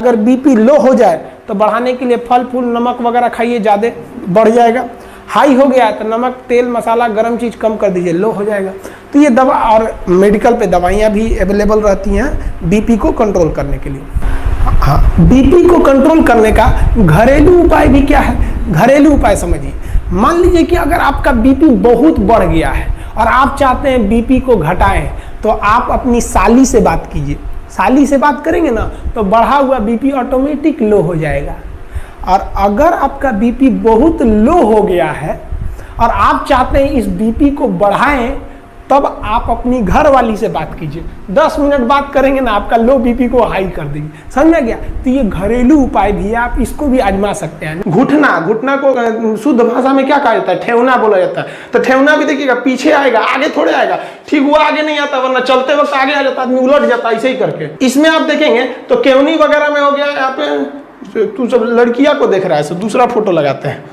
अगर BP low हो जाए तो बढ़ाने के लिए फल फूल नमक वगैरह खाइए, ज़्यादा बढ़ जाएगा। हाई हो गया तो नमक तेल मसाला गर्म चीज़ कम कर दीजिए, लो हो जाएगा। तो ये दवा और मेडिकल पे दवाइयाँ भी अवेलेबल रहती हैं बीपी को कंट्रोल करने के लिए। हाँ, बीपी को कंट्रोल करने का घरेलू उपाय भी क्या है, घरेलू उपाय समझिए। मान लीजिए कि अगर आपका बीपी बहुत बढ़ गया है और आप चाहते हैं बीपी को घटाएं, तो आप अपनी साली से बात कीजिए। साली से बात करेंगे ना तो बढ़ा हुआ बीपी ऑटोमेटिक लो हो जाएगा। और अगर आपका बीपी बहुत लो हो गया है और आप चाहते हैं इस बीपी को बढ़ाएं, तब आप अपनी घर वाली से बात कीजिए। 10 मिनट बात करेंगे ना, आपका लो बीपी को हाई कर देंगे। समझ में गया? तो ये घरेलू उपाय भी है, आप इसको भी आजमा सकते हैं। घुटना को शुद्ध भाषा में क्या कहा जाता है? ठेवना बोला जाता है। तो ठेवना भी देखिएगा, पीछे आएगा, आगे थोड़े आएगा। ठीक हुआ आगे नहीं आता, वरना चलते वक्त आगे आ जाता, आदमी उलट जाता, ऐसे ही करके। इसमें आप देखेंगे तो केवनी वगैरह में हो गया। यहाँ पे तू सब लड़कियां को देख रहा है, दूसरा फोटो लगाते हैं।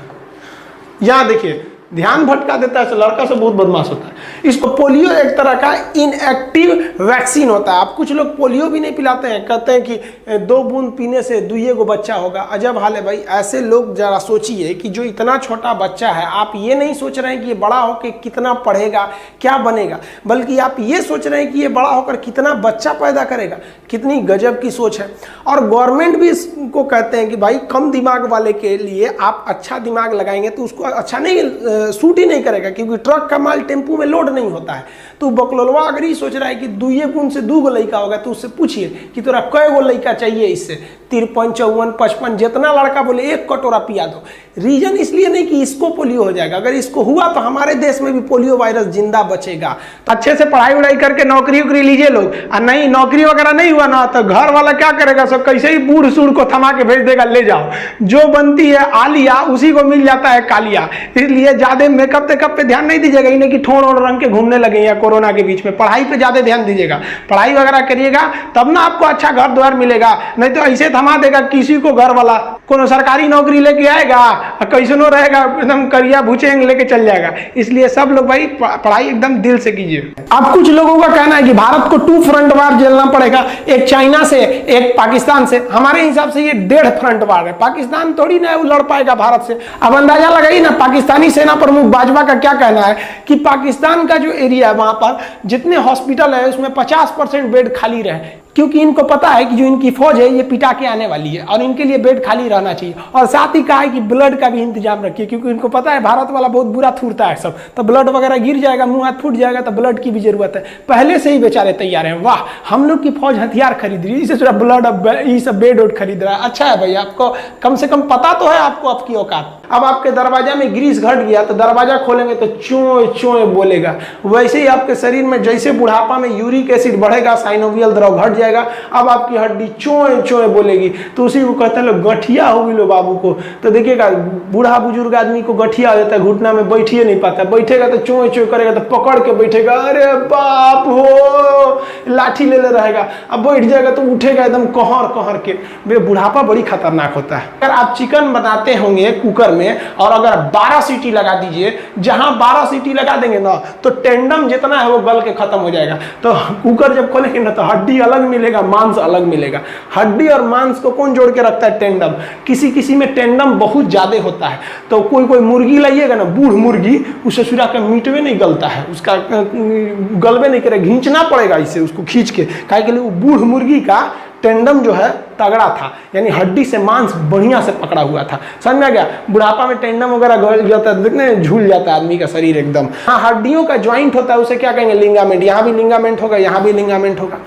यहाँ देखिए, ध्यान भटका देता है, लड़का से बहुत बदमाश होता है। इसको पोलियो एक तरह का इनएक्टिव वैक्सीन होता है। आप कुछ लोग पोलियो भी नहीं पिलाते हैं, कहते हैं कि 2 बूंद पीने से 2 को बच्चा होगा। अजब हाल है भाई। ऐसे लोग जरा सोचिए कि जो इतना छोटा बच्चा है, आप ये नहीं सोच रहे हैं कि ये बड़ा होकर कितना पढ़ेगा, क्या बनेगा, बल्कि आप ये सोच रहे हैं कि ये बड़ा होकर कितना बच्चा पैदा करेगा। कितनी गजब की सोच है। और गवर्नमेंट भी इसको कहते हैं कि भाई कम दिमाग वाले के लिए आप अच्छा दिमाग लगाएंगे तो उसको अच्छा नहीं सूट ही नहीं करेगा, क्योंकि ट्रक का माल टेम्पू में लोड नहीं होता है। तो बकलोलवा अगर ये सोच रहा है कि 2 गुण से 2 लड़का होगा, तो उससे पूछिए कि तोरा कै गो लड़का चाहिए। इससे 53, 54, 55 जितना लड़का बोले 1 कटोरा पिया दो। रीजन इसलिए नहीं कि इसको पोलियो हो जाएगा, अगर इसको हुआ तो हमारे देश में भी पोलियो वायरस जिंदा बचेगा। तो अच्छे से पढ़ाई वढ़ाई करके नौकरी वोकरी लीजिए लोग। और नहीं नौकरी वगैरह नहीं हुआ ना, तो घर वाला क्या करेगा, सब कैसे ही बूढ़ सूढ़ को थमा के भेज देगा, ले जाओ। जो बनती है आलिया उसी को मिल जाता है कालिया। इसलिए ज्यादा मेकअप टेकअप पे ध्यान नहीं दीजिएगा, इन्हें कि ठोड़ और रंग के घूमने लगे या कोरोना के बीच में। पढ़ाई पे ज्यादा ध्यान दीजिएगा, पढ़ाई वगैरह करिएगा, तब ना आपको अच्छा घर द्वार मिलेगा। नहीं तो ऐसे थमा देगा किसी को, घर वाला कोनो सरकारी नौकरी लेके आएगा और कैसनो रहेगा, एकदम करिया भूचेंग लेके चल जाएगा। इसलिए सब लोग भाई पढ़ाई एकदम दिल से कीजिए। अब कुछ लोगों का कहना है कि भारत को 2 फ्रंट वार झेलना पड़ेगा, एक चाइना से, एक पाकिस्तान से। हमारे हिसाब से ये 1.5 फ्रंट वार है। पाकिस्तान थोड़ी ना लड़ पाएगा भारत से। अब अंदाजा लगाइए ना, पाकिस्तानी सेना प्रमुख बाजवा का क्या कहना है कि पाकिस्तान का जो एरिया है वहां पर जितने हॉस्पिटल है उसमें 50% बेड खाली रहे, क्योंकि इनको पता है कि जो इनकी फौज है ये पिटा के आने वाली है और इनके लिए बेड खाली रहना चाहिए। और साथ ही कहा है कि ब्लड का भी इंतजाम रखिए, क्योंकि इनको पता है भारत वाला बहुत बुरा थूरता है सब, तो ब्लड वगैरह गिर जाएगा, मुंह हाथ फूट जाएगा, तो ब्लड की भी जरूरत है। पहले से ही बेचारे तैयार हैं। वाह, हम लोग की फौज हथियार खरीद रही है, इसे थोड़ा ब्लड ये सब बेड वेड खरीद रहा है। अच्छा है भाई, आपको कम से कम पता तो है आपको आपकी औकात। अब आपके दरवाजा में ग्रीस घट गया तो दरवाजा खोलेंगे तो चोए चोए बोलेगा। वैसे ही आपके शरीर में जैसे बुढ़ापा में यूरिक एसिड बढ़ेगा, साइनोवियल द्रव घट जाएगा, अब आपकी हड्डी चोए चोए बोलेगी। तो उसी को कहते हैं लोग गठिया हो गई लो बाबू को। तो देखिएगा बूढ़ा बुजुर्ग आदमी को गठिया हो जाता है, घुटना में बैठिए नहीं पाता, बैठेगा तो चोए चोए करेगा, तो पकड़ के बैठेगा, अरे बाप हो, लाठी ले ले रहेगा। अब बैठ जाएगा तो उठेगा एकदम कहर कहर के। बुढ़ापा बड़ी खतरनाक होता है। अगर आप चिकन बनाते होंगे कुकर में और अगर 12 सीटी लगा दीजिए, जहां 12 सीटी लगा देंगे ना तो टेंडम जितना है वो गल के खत्म हो जाएगा। तो कुकर जब खोलेंगे ना तो हड्डी अलग मिलेगा, मांस अलग मिलेगा। हड्डी और मांस को कौन जोड़ के रखता है? टेंडम। किसी किसी में टेंडम बहुत ज्यादा होता है। तो कोई कोई मुर्गी लाइएगा ना, बूढ़ मुर्गी, उसे ससुरा का मीट में नहीं गलता है, उसका गलबे नहीं करेगा, घींचना पड़ेगा इसे, उसको खींच के। काहे के लिए? वो बूढ़ मुर्गी का टेंडम जो है तगड़ा था, यानी हड्डी से मांस बढ़िया से पकड़ा हुआ था। समझ में आ गया? बुढ़ापा में टेंडम वगैरह गल जाता है, देखने झूल जाता है आदमी का शरीर एकदम। हाँ, हड्डियों का ज्वाइंट होता है, उसे क्या कहेंगे? लिंगामेंट। यहाँ भी लिंगामेंट होगा, यहाँ भी लिंगामेंट होगा।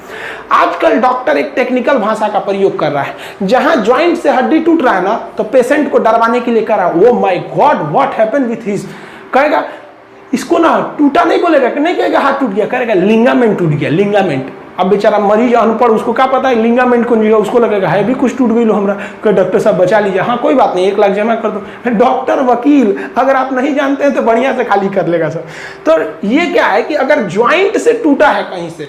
आजकल डॉक्टर एक टेक्निकल भाषा का प्रयोग कर रहा है, जहां ज्वाइंट से हड्डी टूट रहा है ना तो पेशेंट को डरवाने के लिए कह रहा है, oh my God what happened with his. कहेगा इसको ना टूटा नहीं बोलेगा, नहीं कहेगा हाथ टूट गया, कहेगा लिंगामेंट टूट गया, लिंगामेंट। अब बेचारा मरीज अनपढ़, उसको क्या पता है लिंगामेंट कौन जीगा, उसको लगेगा है भी कुछ टूट गई लो हमरा, डॉक्टर साहब बचा लीजिए। हाँ कोई बात नहीं, 1 लाख जमा कर दो। डॉक्टर वकील अगर आप नहीं जानते हैं तो बढ़िया से खाली कर लेगा सर। तो ये क्या है कि अगर ज्वाइंट से टूटा है, कहीं से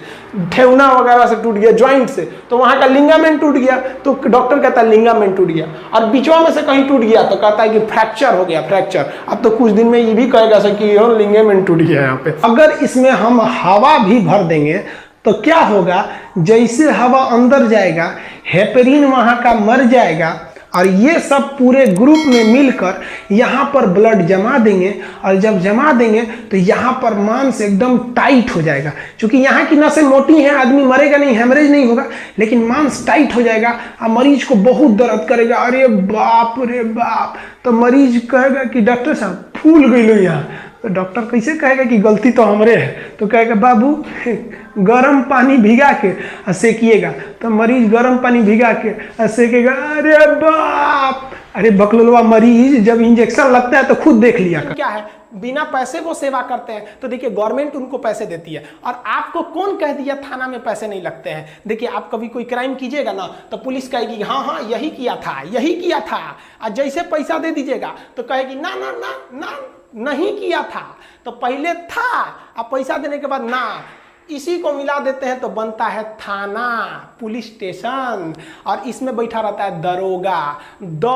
ठेवना वगैरह से टूट गया ज्वाइंट से, तो वहां का लिंगामेंट टूट गया, तो डॉक्टर कहता है लिंगामेंट टूट गया। और बीचवा में से कहीं टूट गया तो कहता है कि फ्रैक्चर हो गया, फ्रैक्चर। अब तो कुछ दिन में ये भी कहेगा सर कि लिंगामेंट टूट गया यहाँ पे। अगर इसमें हम हवा भी भर देंगे तो क्या होगा? जैसे हवा अंदर जाएगा हेपेरिन वहाँ का मर जाएगा और ये सब पूरे ग्रुप में मिलकर यहाँ पर ब्लड जमा देंगे और जब जमा देंगे तो यहाँ पर मांस एकदम टाइट हो जाएगा। क्योंकि यहाँ की नसें मोटी हैं, आदमी मरेगा नहीं, हेमरेज नहीं होगा, लेकिन मांस टाइट हो जाएगा और मरीज को बहुत दर्द करेगा। अरे बाप रे बाप। तो मरीज कहेगा कि डॉक्टर साहब फूल गई लो यहाँ। तो डॉक्टर कैसे कहेगा कि गलती तो हमरे है? तो कहेगा बाबू गर्म पानी भिगा के सेकिएगा। तो मरीज गर्म पानी भिगा के सेकेगा। अरे बाप, अरे बकलोलवा मरीज जब इंजेक्शन लगता है तो खुद देख लिया कर। क्या है, बिना पैसे वो सेवा करते हैं। तो देखिए गवर्नमेंट उनको पैसे देती है और आपको कौन कह दिया थाना में पैसे नहीं लगते हैं? देखिए आप कभी कोई क्राइम कीजिएगा ना तो पुलिस कहेगी हाँ हाँ यही किया था, यही किया था। और जैसे पैसा दे दीजिएगा तो कहेगी ना ना ना ना नहीं किया था। तो पहले था, अब पैसा देने के बाद ना, इसी को मिला देते हैं तो बनता है थाना, पुलिस स्टेशन। और इसमें बैठा रहता है दरोगा। द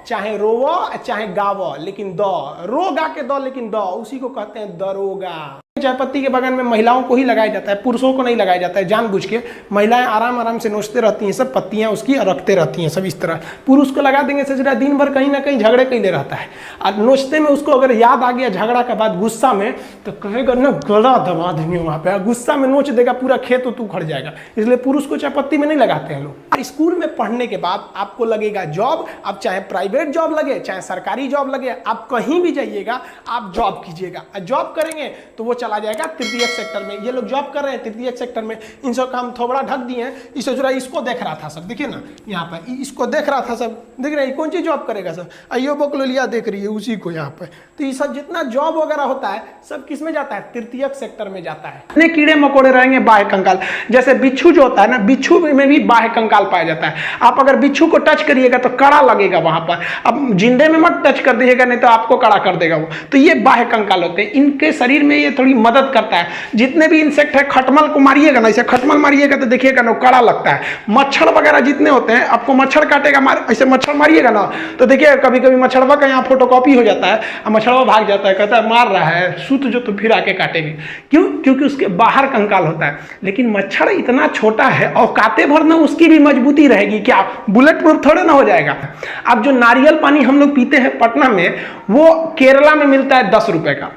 चाहे रोवो चाहे गावो, लेकिन द रो गा के द, लेकिन द उसी को कहते हैं दरोगा। चाय पत्ती के बगान में महिलाओं को ही लगाया जाता है, पुरुषों को नहीं लगाया जाता है जानबूझ के। महिलाएं आराम आराम से नोचते रहती हैं, सब पत्तियां उसकी रखते रहती हैं सब इस तरह। पुरुष को लगा देंगे सजरा, दिन भर कहीं ना कहीं झगड़े कैले रहता है और नोचते में उसको अगर याद आ गया झगड़ा के बाद गुस्सा में तो कहेगा ना गला दबा देंगे वहां पे, गुस्सा में नोच देगा, पूरा खेत तो उखड़ जाएगा। इसलिए पुरुष को चाय पत्ती में नहीं लगाते हैं लोग। स्कूल में पढ़ने के बाद आपको लगेगा जॉब, अब चाहे प्राइवेट जॉब लगे चाहे सरकारी जॉब लगे, आप कहीं भी जाइएगा आप जॉब कीजिएगा। जॉब करेंगे तो वो चला जाएगा तृतीयक सेक्टर में। ये लोग जॉब कर रहे हैं तृतीयक सेक्टर में, इन सब का हम थोबड़ा ढक दिए हैं। इसे जरा इसको देख रहा था सब, देखिए ना यहाँ पर इसको देख रहा था सब, देख रहे हैं कौन सी जॉब करेगा सब? अयो बकलोलिया देख रही है उसी को यहाँ पर। तो ये सब जितना जॉब वगैरह होता है सब किस में जाता है? तृतीयक सेक्टर में जाता है। इतने कीड़े मकोड़े रहेंगे बाह्य कंकाल, जैसे बिच्छू जो होता है ना, बिच्छू में भी बाह्य कंकाल पाया जाता है। आप अगर बिच्छू को टच करिएगा तो कड़ा लगेगा वहां पर, अब जिंदे में मत टच कर दीजिएगा नहीं तो आपको कड़ा कर देगा वो। तो ये बाह्य कंकाल होते हैं, इनके शरीर में ये थोड़ी मदद करता है। जितने भी इंसेक्ट है, खटमल को मारिएगा ना, ऐसे खटमल मारिएगा तो देखिएगा ना कड़ा लगता है। मच्छर वगैरह जितने होते हैं, आपको मच्छर काटेगा, ऐसे मच्छर मारिएगा ना तो देखिएगा कभी कभी मच्छरवा का यहाँ फोटोकॉपी हो जाता है और मच्छरवा भाग जाता है, कहता है मार रहा है, सूत जो तो फिर आके काटेगी। क्यों? क्योंकि उसके बाहर कंकाल होता है। लेकिन मच्छर इतना छोटा है, औकाते भर ना उसकी भी मजबूती रहेगी, क्या बुलेट प्रूफ थोड़ा ना हो जाएगा। अब जो नारियल पानी हम लोग पीते हैं पटना में, वो केरला में मिलता है 10 रुपए का।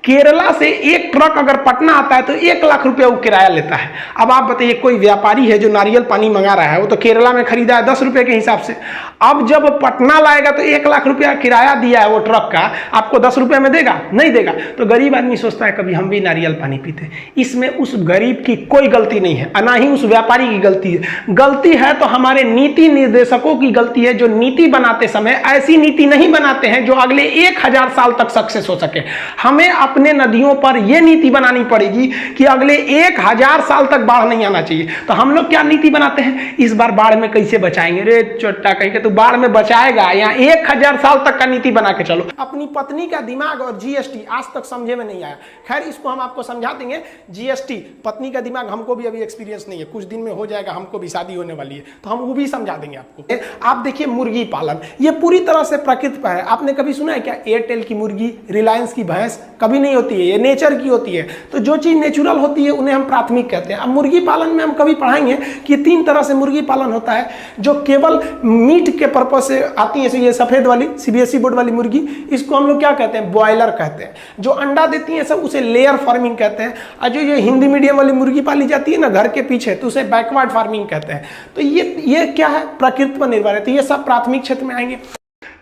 केरला से एक ट्रक अगर पटना आता है तो 1 लाख रुपया वो किराया लेता है। अब आप बताइए कोई व्यापारी है जो नारियल पानी मंगा रहा है, वो तो केरला में खरीदा है 10 रुपये के हिसाब से। अब जब पटना लाएगा तो 1 लाख रुपया किराया दिया है वो ट्रक का, आपको 10 रुपये में देगा? नहीं देगा। तो गरीब आदमी सोचता है कभी हम भी नारियल पानी पीते। इसमें उस गरीब की कोई गलती नहीं है, ना ही उस व्यापारी की गलती है। गलती है तो हमारे नीति निर्देशकों की गलती है, जो नीति बनाते समय ऐसी नीति नहीं बनाते हैं जो अगले 1000 साल तक सक्सेस हो सके। हमें अपने नदियों पर यह नीति बनानी पड़ेगी कि अगले 1000 साल तक बाढ़ नहीं आना चाहिए। तो हम लोग क्या नीति बनाते हैं, इस बार बाढ़ में कैसे बचाएंगे? रे चोट्टा कहीं के तो बाढ़ में बचाएगा, यहाँ 1000 साल तक का नीति बना के चलो। अपनी पत्नी का दिमाग और जीएसटी आज तक समझे में नहीं आया। खैर इसको हम आपको समझा देंगे। जीएसटी पत्नी का दिमाग हमको भी अभी एक्सपीरियंस नहीं है, कुछ दिन में हो जाएगा, हमको भी शादी होने वाली है तो हम वो भी समझा देंगे आपको। आप देखिए मुर्गी पालन, ये पूरी तरह से प्रकृति पर है। आपने कभी सुना है क्या एयरटेल की मुर्गी, रिलायंस की भैंस? कभी नहीं होती है, ये नेचर की होती है। तो जो चीज नेचुरल होती है उन्हें हम प्राथमिक कहते हैं। अब मुर्गी पालन में हम कभी पढ़ाएंगे कि 3 तरह से मुर्गी पालन होता है, जो केवल मीट के पर्पज से आती है। ये सफेद वाली सीबीएसई बोर्ड वाली मुर्गी, इसको हम लोग क्या कहते हैं? ब्रॉयलर कहते हैं। जो अंडा देती है सब उसे लेयर फार्मिंग कहते हैं। और जो ये हिंदी मीडियम वाली मुर्गी पाली जाती है ना घर के पीछे, तो उसे बैकवर्ड फार्मिंग कहते हैं। तो ये क्या है? प्रकृति पर निर्भर है। तो ये सब प्राथमिक क्षेत्र में आएंगे।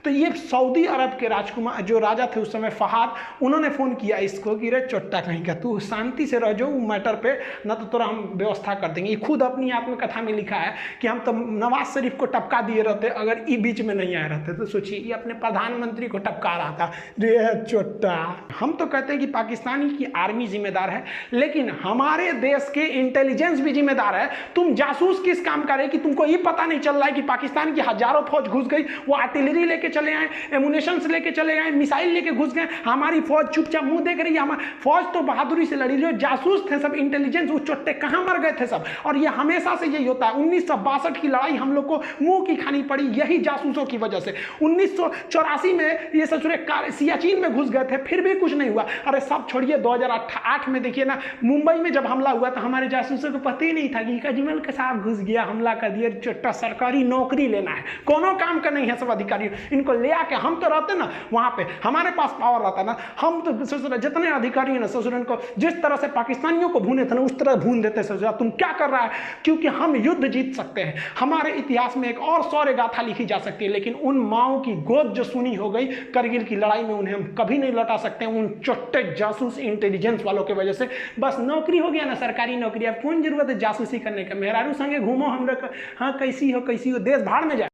तो ये सऊदी अरब के राजकुमार जो राजा थे उस समय फहाद, उन्होंने फोन किया इसको कि रे चोट्टा कहीं का तू शांति से रह जाओ मैटर पे, ना तो तोरा हम व्यवस्था कर देंगे। ये खुद अपनी आत्मकथा में लिखा है कि हम तो नवाज शरीफ को टपका दिए रहते अगर ये बीच में नहीं आए रहते। तो सोचिए ये अपने प्रधानमंत्री को टपका रहा था। रे चोट्टा, हम तो कहते हैं कि पाकिस्तानी की आर्मी जिम्मेदार है, लेकिन हमारे देश के इंटेलिजेंस भी जिम्मेदार है। तुम जासूस किस काम का रहे कि तुमको ये पता नहीं चल रहा है कि पाकिस्तान की हजारों फौज घुस गई, वो आर्टिलरी लेके चले आए, एमुनेशन लेके चले आए, मिसाइल लेके घुस गए, हमारी फौज चुपचाप मुंह देख रही है। हमारी फौज तो बहादुरी से लड़ी, जो जासूस थे सब, इंटेलिजेंस, वो चोट्टे कहां मर गए थे सब। और ये हमेशा से यही होता है। 1962 की लड़ाई हम लोग को मुंह की खानी पड़ी यही जासूसों की वजह से। 1984 में ये ससुरे सियाचिन में घुस गए थे, फिर भी कुछ नहीं हुआ। अरे सब छोड़िए, 2008 में देखिए ना, मुंबई में जब हमला हुआ तो हमारे जासूसों को पता ही नहीं था कि कजमल के साथ घुस गया, हमला कर दिया, चोट्टा सरकारी नौकरी लेना है, कोनो काम का नहीं है सब अधिकारी। इनको ले आके हम तो रहते ना वहां पे, हमारे पास पावर रहता ना, हम तो जितने अधिकारी हैं ना ससुरन को जिस तरह से पाकिस्तानियों को भूने थे ना उस तरह भून देते ससुरा। तुम क्या कर रहा है? क्योंकि हम युद्ध जीत सकते हैं। हमारे इतिहास में एक और शौर्य गाथा लिखी जा सकती है, लेकिन उन माओ की गोद जो सुनी हो गई करगिल की लड़ाई में, उन्हें हम कभी नहीं लौटा सकते उन चोट्टे जासूस इंटेलिजेंस वालों की वजह से। बस नौकरी हो गया ना, सरकारी नौकरी, अब कौन जरूरत है जासूसी करने का? मेहरारू संगे घूमो हम लोग, हाँ कैसी हो देश भाड़ में जाए।